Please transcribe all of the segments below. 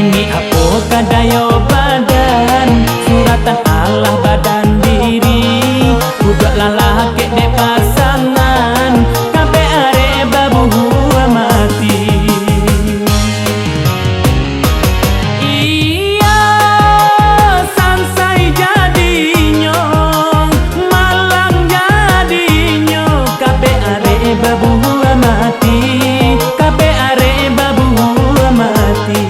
Ini apa kadayo badan, suratan Allah badan diri. Budak lalah kek dek pasangan, kape are babu hua mati. Iya sansai jadinya, malang jadinya, kape are babu hua mati, kape are babu hua mati.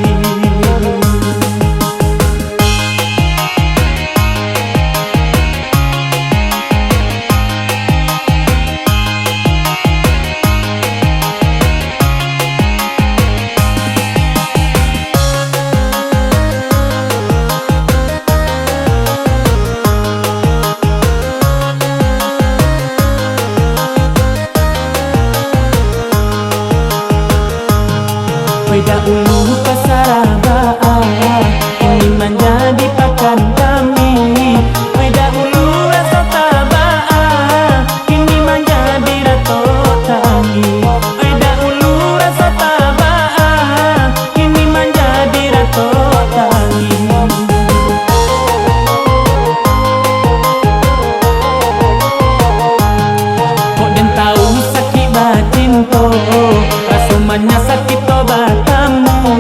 Weda ulu kasarabaan, ini menjadi pakan kami. Weda ulu rasa tabaan, ini menjadi rato kami. Weda ulu rasa tabaan, ini menjadi rato kami. Kok den tahu sakit batin to, rasumannya sakit to batamu.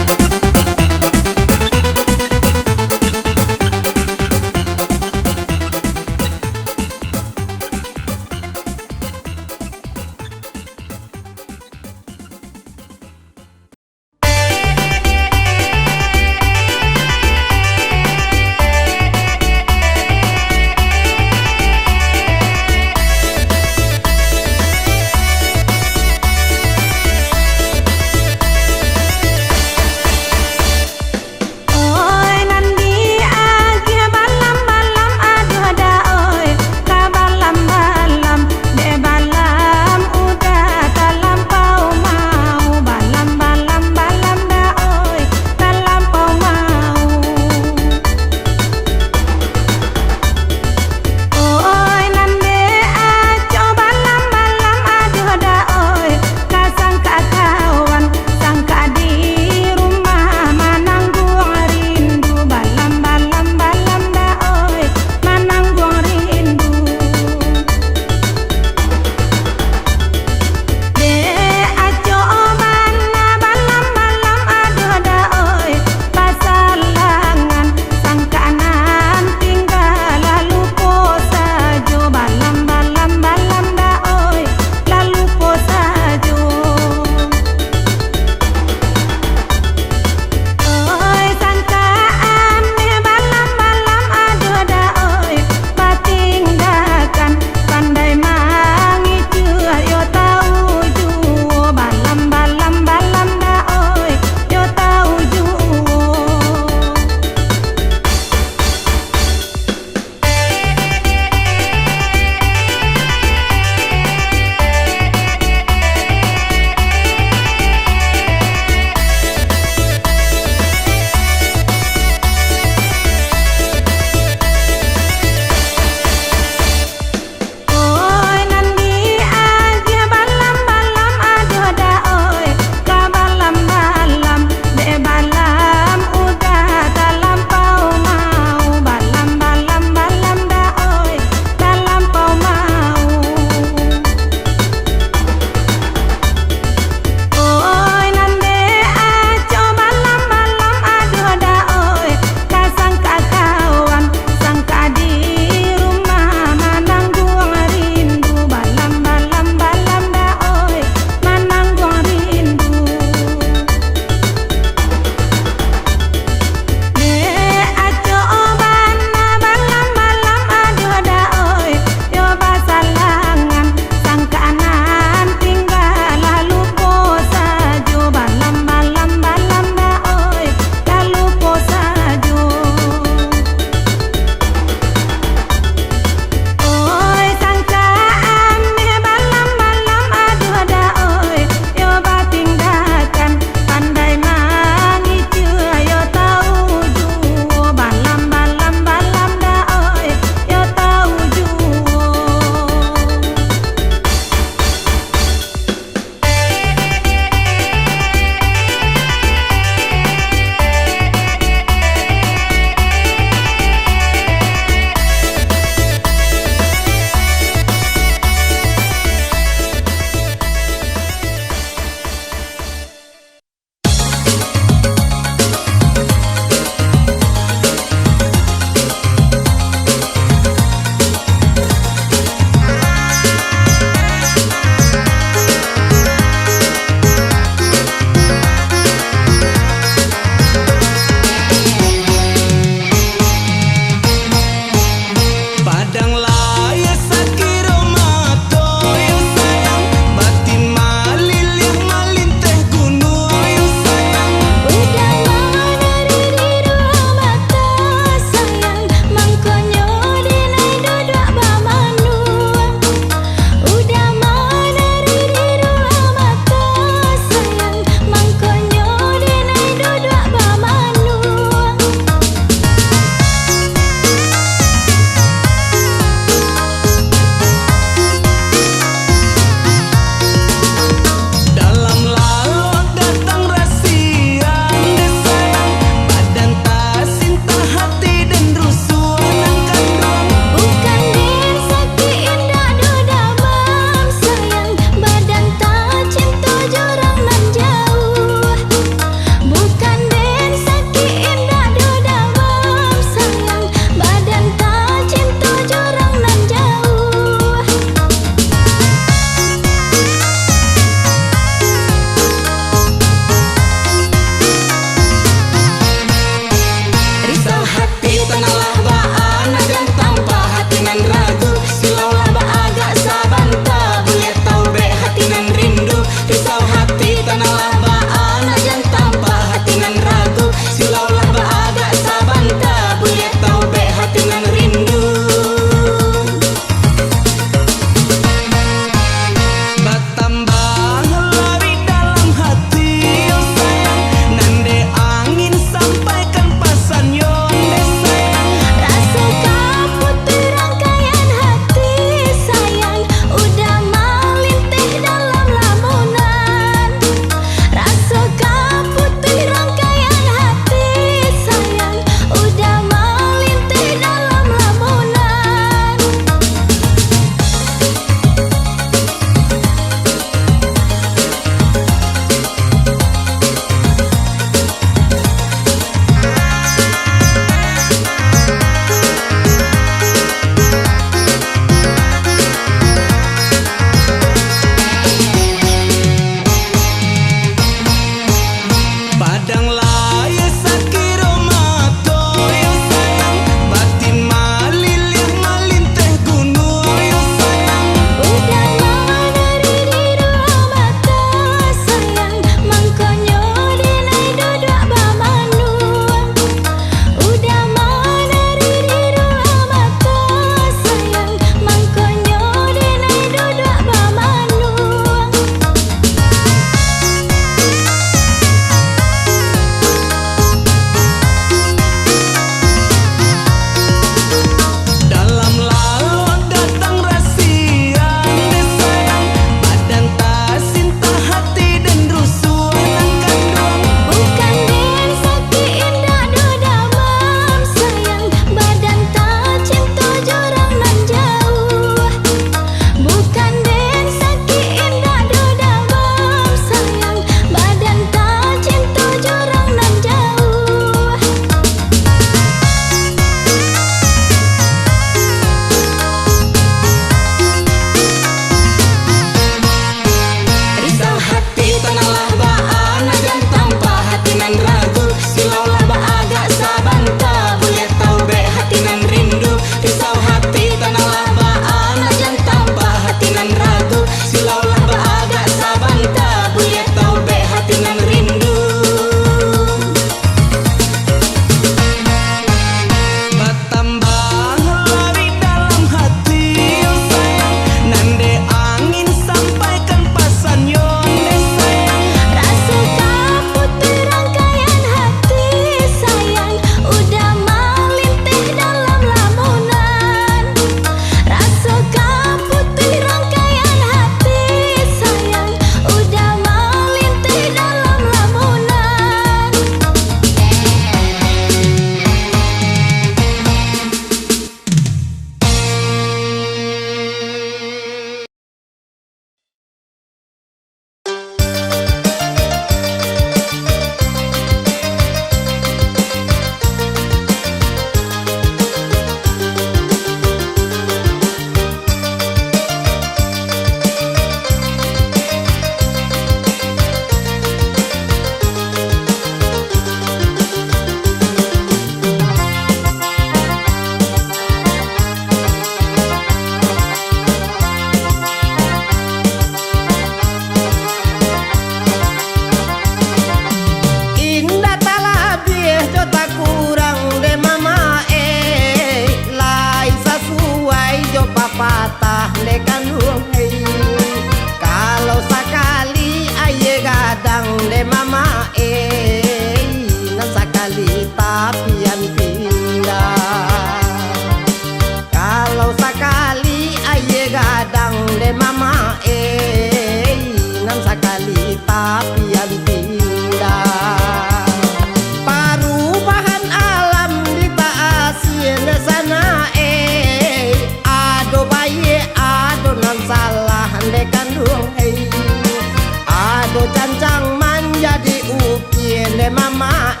mama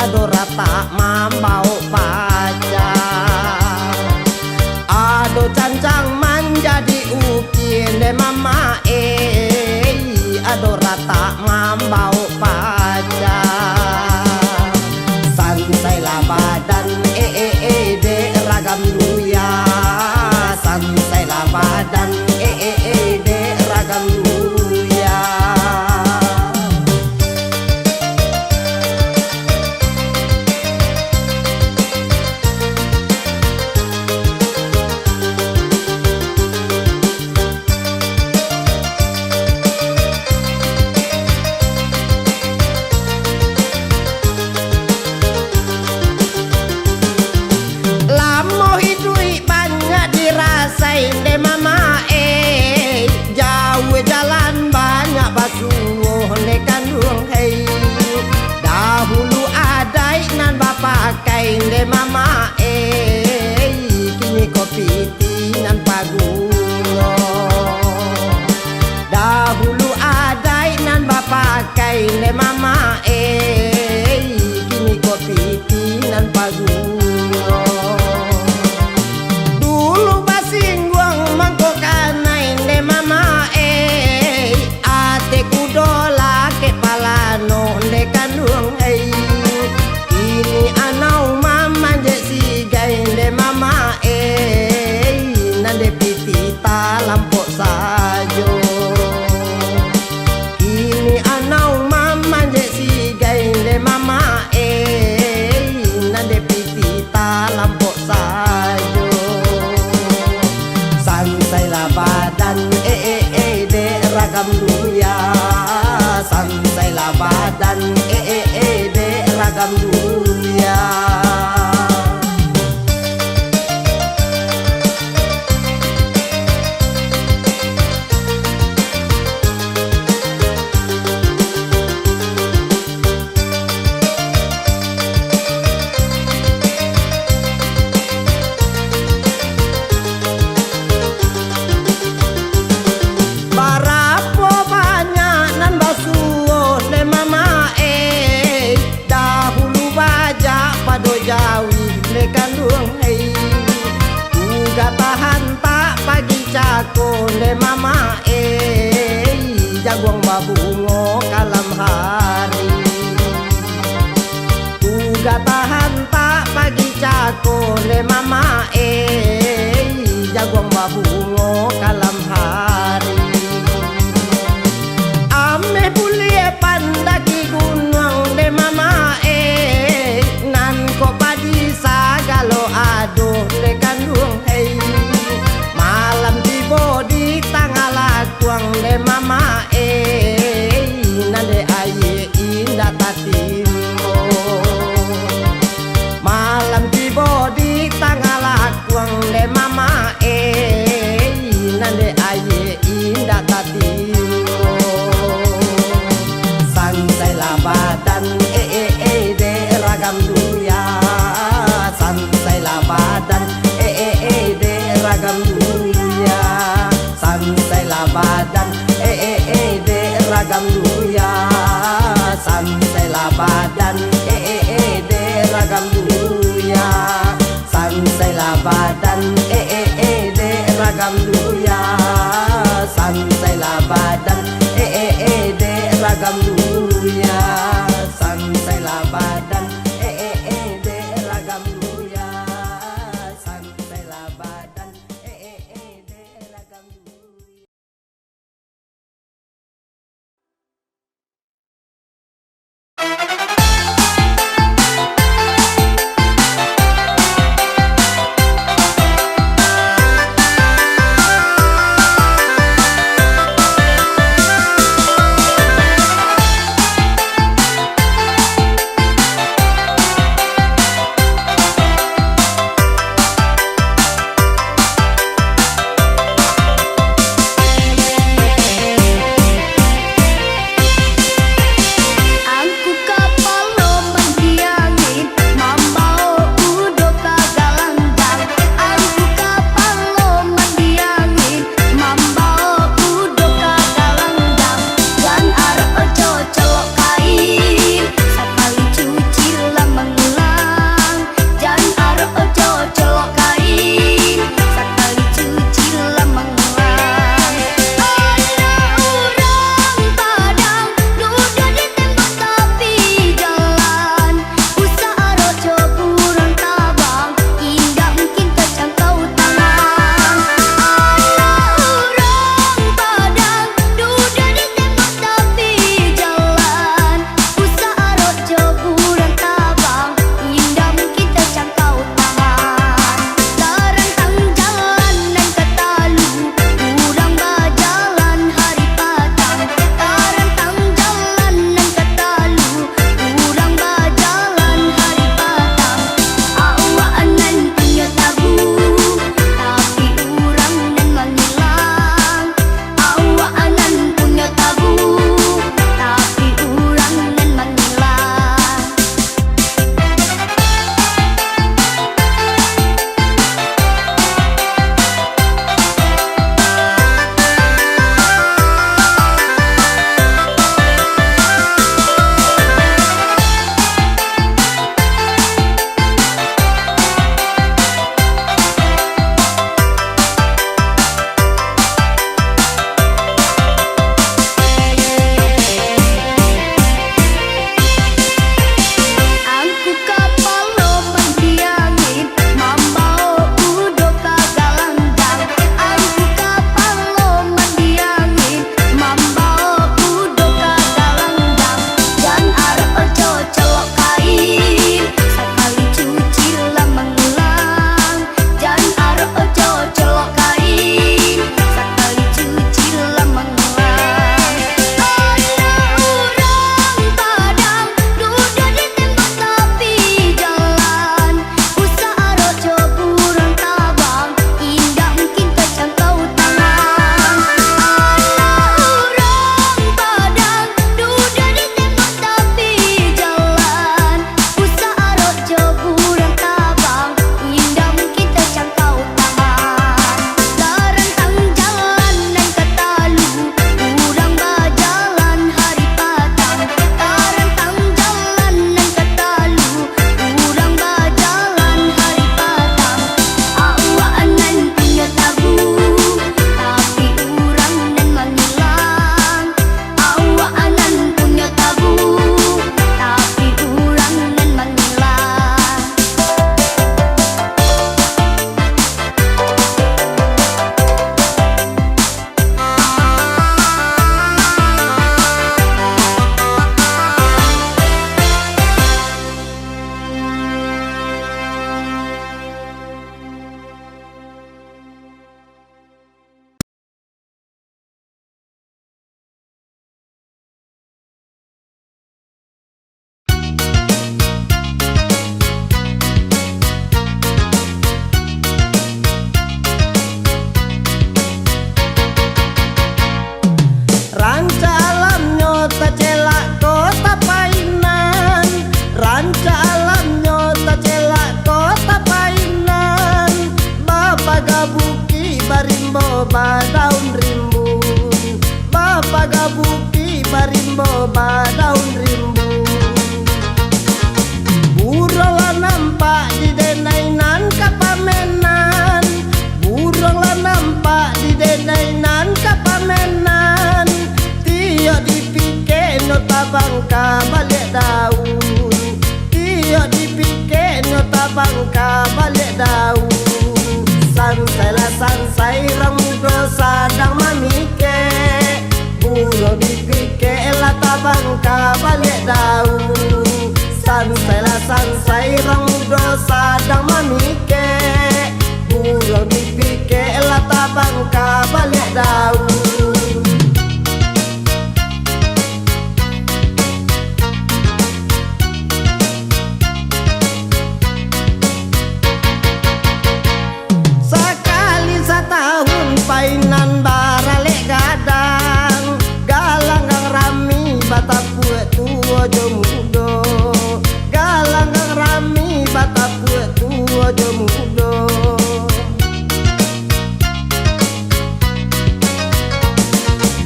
ado rata mambau pacar, ado cancang menjadi ukin de mama ado rata mambau pacar. Sansailah badan de ragam duya, sansailah badan de ragam duya. Lamo hidui banyak dirasain de mama jauh jalan banyak basuh de kandung hei. Dahulu adai nan bapak kain de mama kini kopi nan pagulo. Dahulu adai nan bapak kain de mama kini kopi nan pagulo. Dulu basing guang mangkok kanain de mama ate kudola ke palano de kandung hei. Ini anau mama je sigain de mama nande pitita lampok sajo. Ini anau mama je sigain de mama nande pitita lampok sajo. Sansailah badan de ragam duya, sansailah badan de ragam duya. Barapo banyak nan basuh de mama dahulu bajak pado jawi de kandung hei. Uga tahan tak pagi cako de mama jaguang babungo kalam hari. Uga tahan tak pagi cako de mama jaguang babungo kalam hari. Ame bulie pandaki gunung de mama nan ko padi sagalo aduh de kandung hei. Malam tibo di tanggal lakuang de mama nan de aye indah tatimbo. Malam tibo di tanggal lakuang de mama nan de aye indah tatimbo. Sansailah badan de ragam duya, sansailah badan de ragam duya, sansailah badan de ragam duya, sansailah badan de ragam duya, sansailah badan de ragam duya, sansailah badan de ragam duya, sansailah badan de ragam duya, sansailah badan de ragam duya. bangka balik daun. Sansai lah sansai orang muda sadang mamike, buruh dipike lah bangka balik daun. Sansai lah sansai orang muda sadang mamike, buruh dipike lah bangka balik daun. Painan baralek gadang, galang gang rami batapue tua jo mudo, galang gang rami batapue tua jo mudo.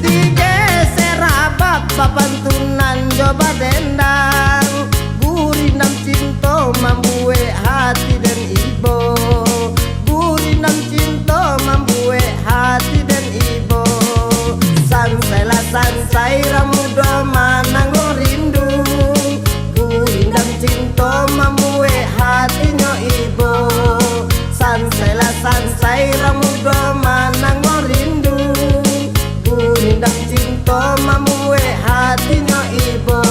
Digeser abab papantunan coba dendang, gurinam cinta mambue hati dan ibo, gurinam cinta mambue hati dan ibo. Sansai lah sansai ramudo mananggo rindu, gurindam cinta mambue hatinya ibo. Sansai lah sansai ramudo mananggo rindu, gurindam cinta mambue hatinya ibo.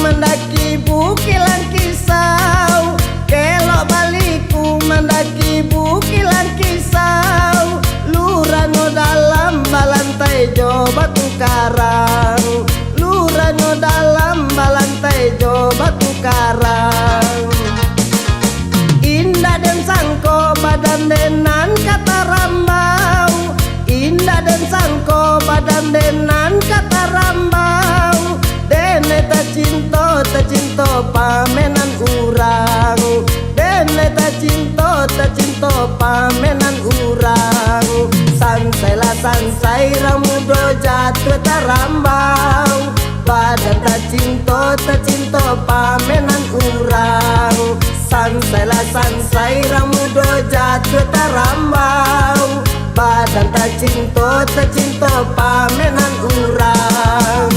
Mendaki bukilan kisau, kelok baliku mendaki bukilan kisau. Lurano dalam balantai jo batu karang, lurano dalam balantai jo batu karang. Indah dan sangko badan denan kata rambau, indah dan sangko badan denan kata rambau. Dene ta cinta pamenan urang, dene ta cinta pamenan urang. Sansai lah sansai ramudo jatuh tarambau, badan ta cinta pamenan urang. Sansai lah sansai ramudo jatuh tarambau, badan ta cinta pamenan urang.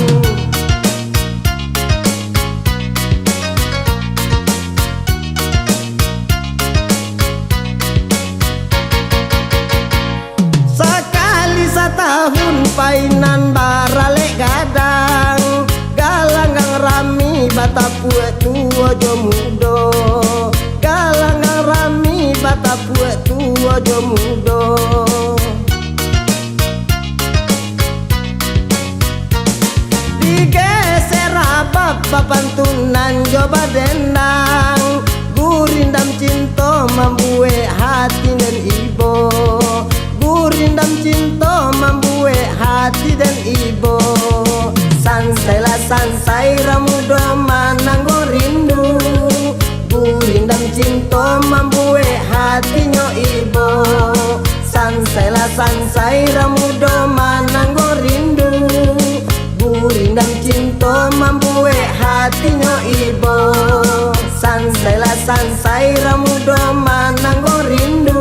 Tahun painan baralek gadang, galang gang rami batapue tua jo mudo, galang gang rami batapue tua jo mudo. Digeser abab papantunan coba dendang, gurindam cinta mambue hati dan ibo, gurindam cinta mambue hati dan ibo. Sansai lah sansai ramudo mananggo rindu, gurindam cinta mambue hatinya ibo. Sansai lah sansai ramudo mananggo rindu, gurindam cinta mambue hatinya ibo. Sansai lah sansai ramudo mananggo rindu,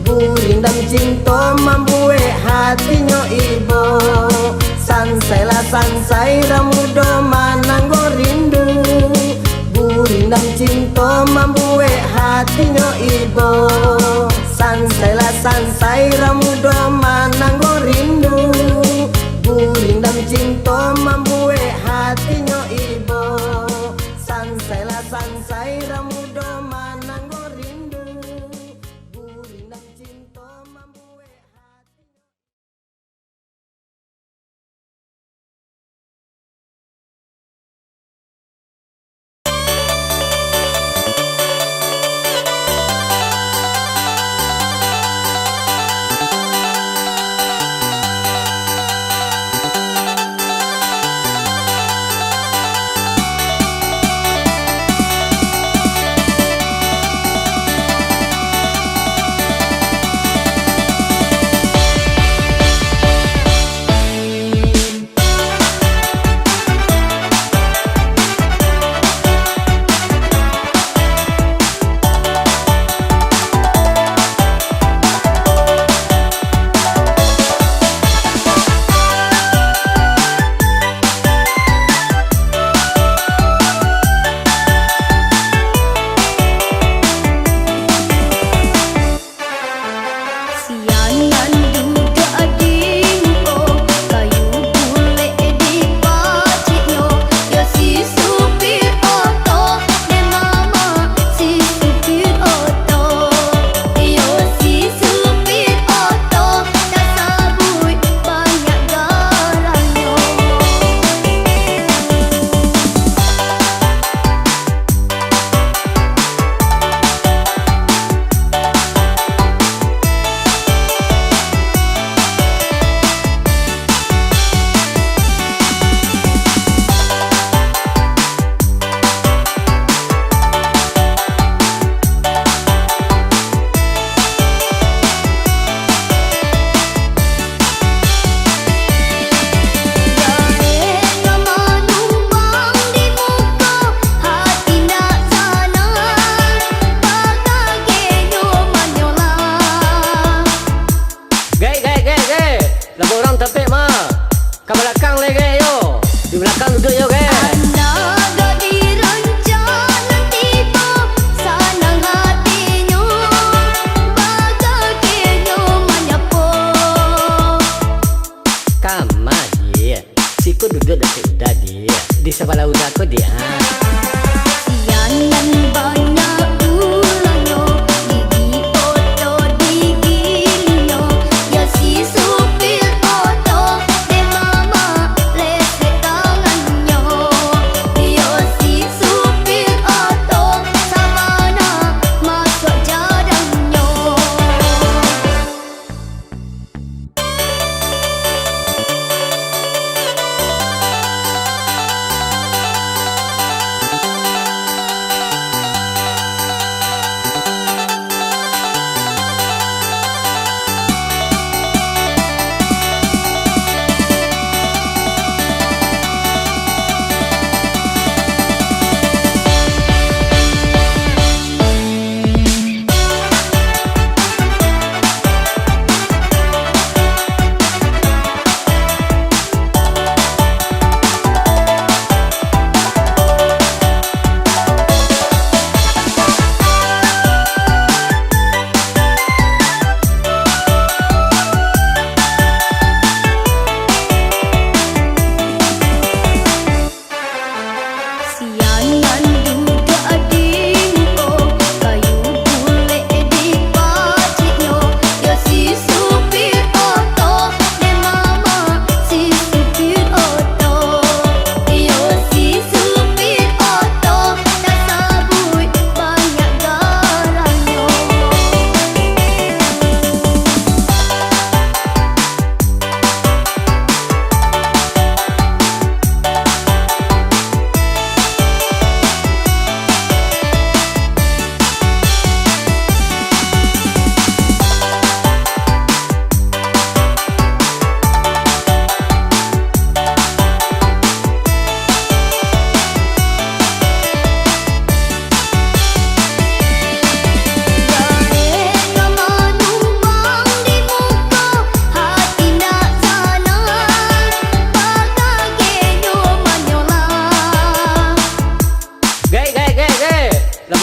gurindam cinta mambue hatinya ibo. Sansai lah sansai ramudo mananggo rindu, gurindam cinta mambue hatinya ibo. Sansai lah sansai ramudo mananggo rindu, gurindam cinta mambue hatinya ibo. Sansai lah sansai ramudo mananggo rindu, gurindam cinta mambue hati.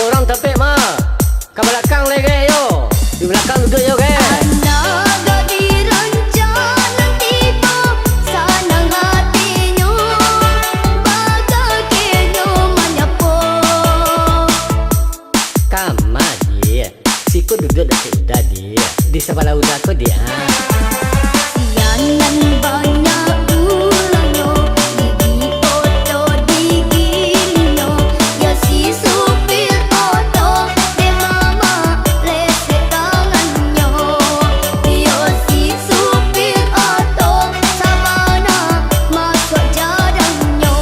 orang tapi mah ke belakang lagi yo. Di belakang duduk yo ke. Kamar dia. Siku duduk udah dia. Di sebelah udah kok dia. Siangan banyak ulangnya, gigi oto digilinyo. Ya si supir oto, de mama lese tangannya. Ya si supir oto, sabana masuk jalannya.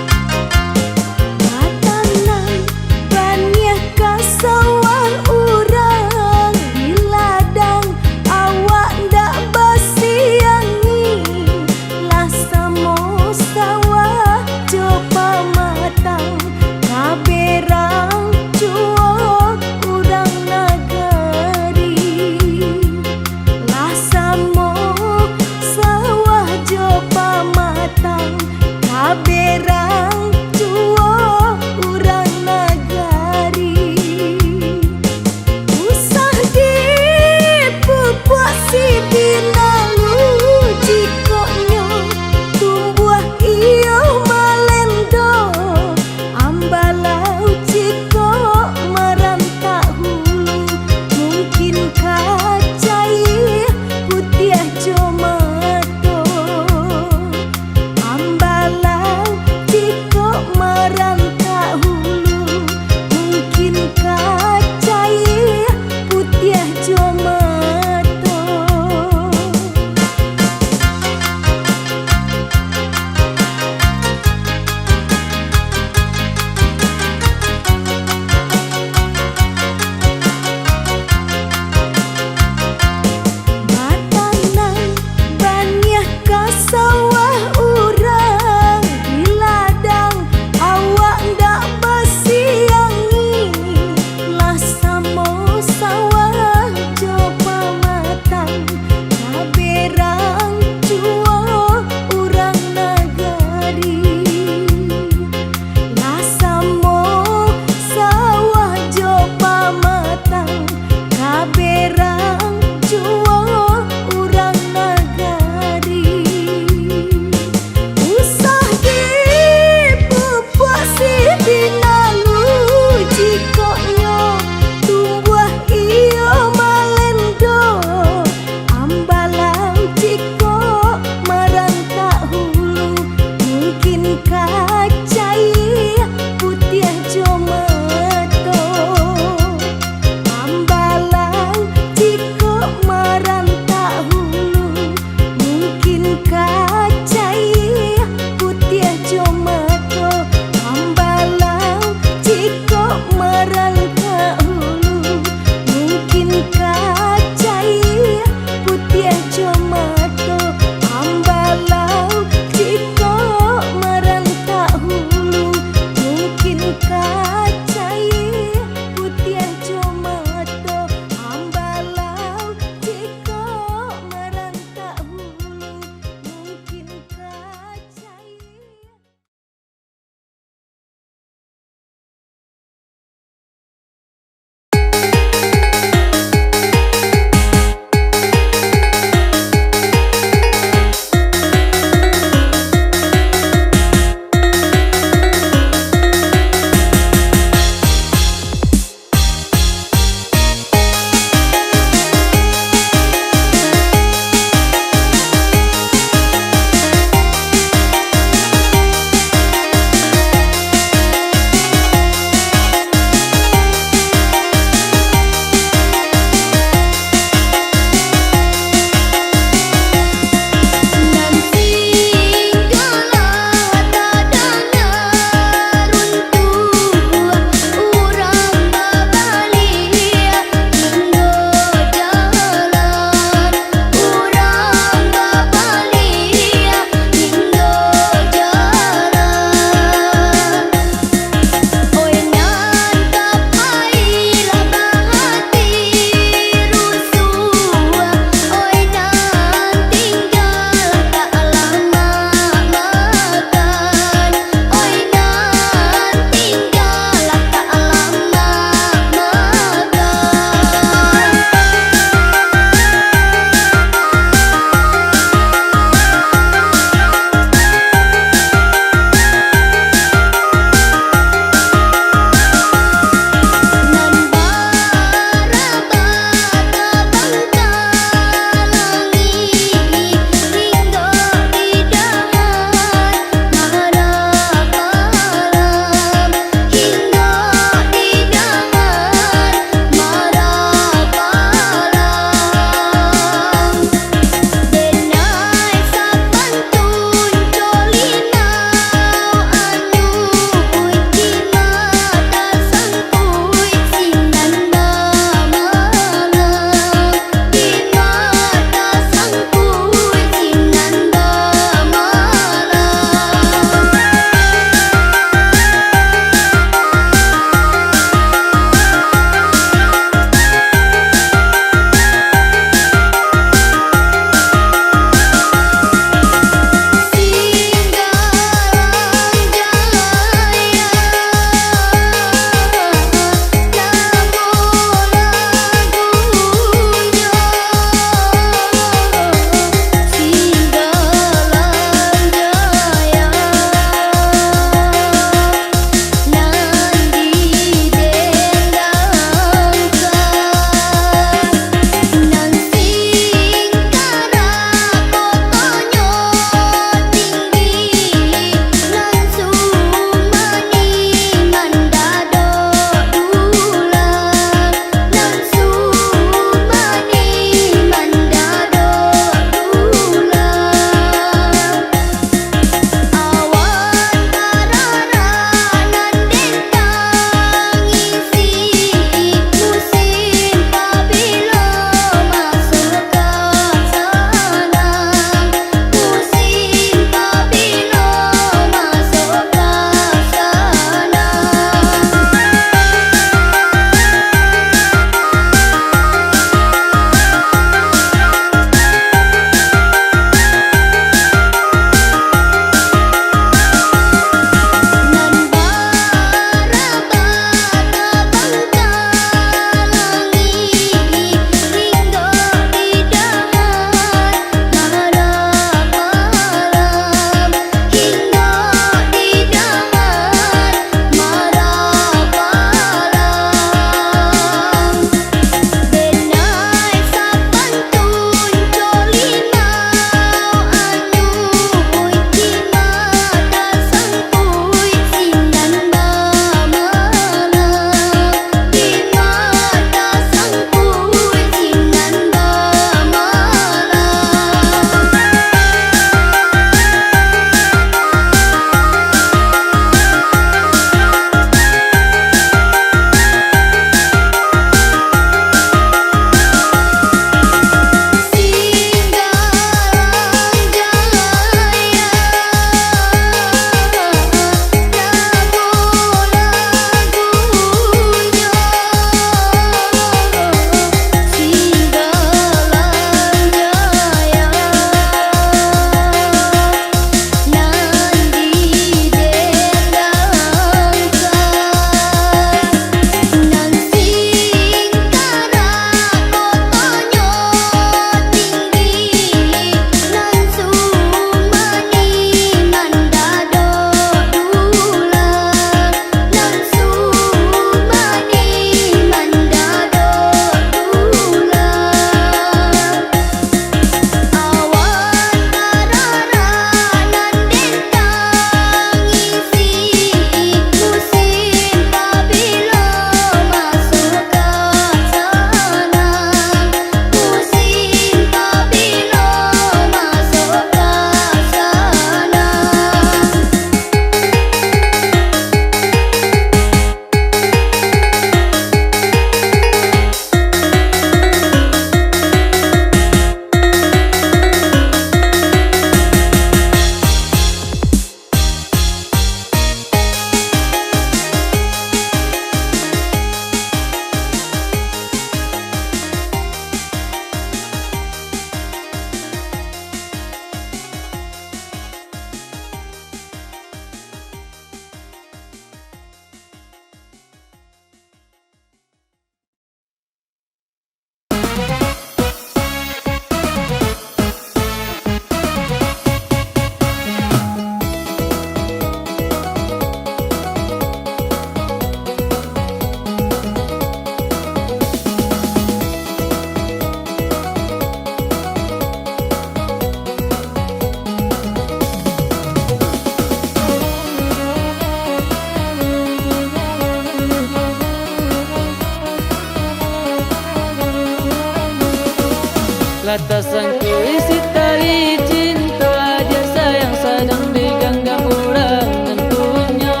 Batasanku isi tali cinta aja sayang sedang digenggam orang tentunya.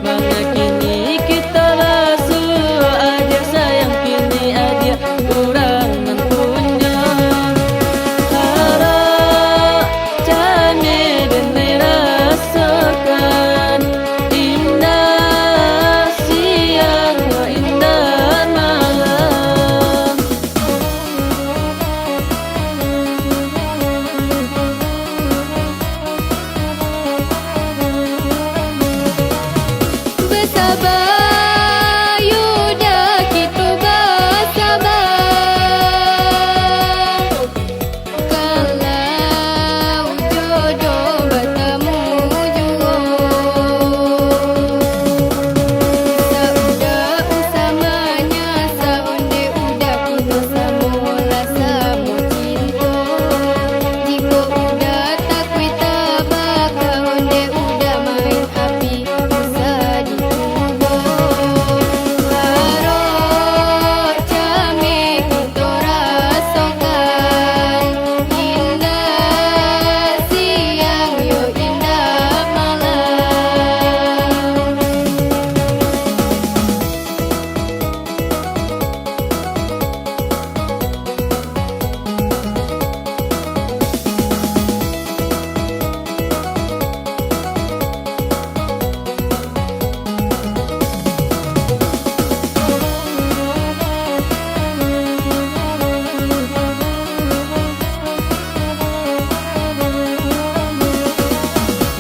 Mana kini kita basuh aja sayang kini aja orang tentunya. Harap kami dan rasakan indah siang indah malam. Bersabar, yuda kita bersabar. Kalau jodoh bertemu jua, saudah usamanya, saunde udah kita semula sama cinta. Jika udah tak kita bakal onde udah main api bisa ditubuh. Harap kami kita rasakan indah siang yo indah malam.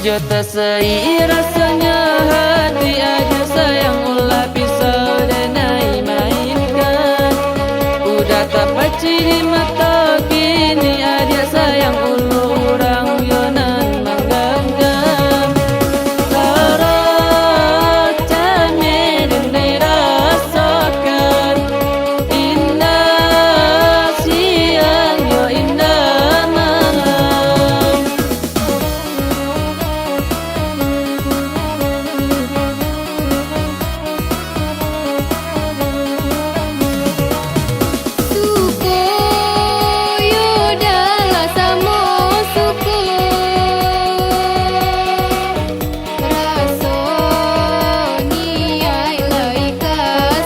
Jota sei rasanya hati aja sayang ulah pisau dan mainkan. Udah tak paci di mata kini aja sayang ulu orang yonan menggenggam. Harap kami dan dirasakan indah siang yo indah malam. Suku yudalah sama suku, rasa niai laika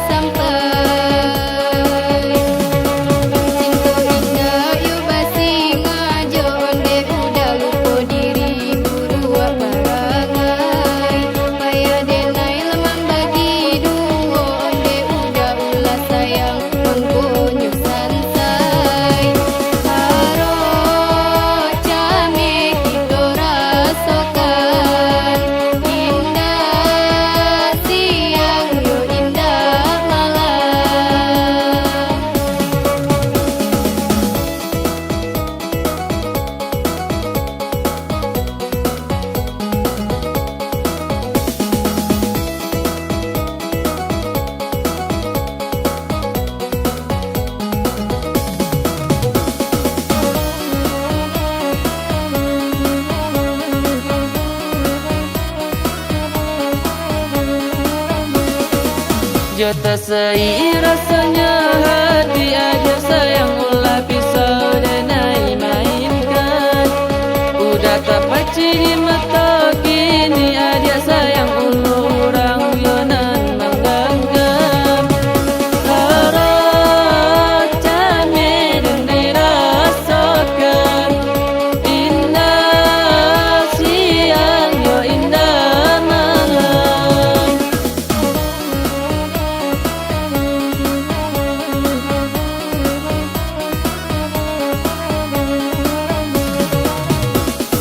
sampai. Cinta indah yu basi ngajo onde udah lupa diri berdua barangai. Payah denai lemam bagi dua onde udah ulah sayang menggunyu sansai. Harap kami kita rasakan indah siang yo indah malam. Jota sei rasanya hati aja sayang ulah pisau dan mainkan. Udah tak paci di mata kini aja sayang ulu orang yonan menggenggam. Harap kami dan dirasakan indah siang yo indah malam.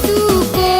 Suku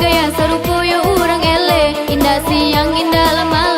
gaya seruko yo urang ele. Indah siang indah malam.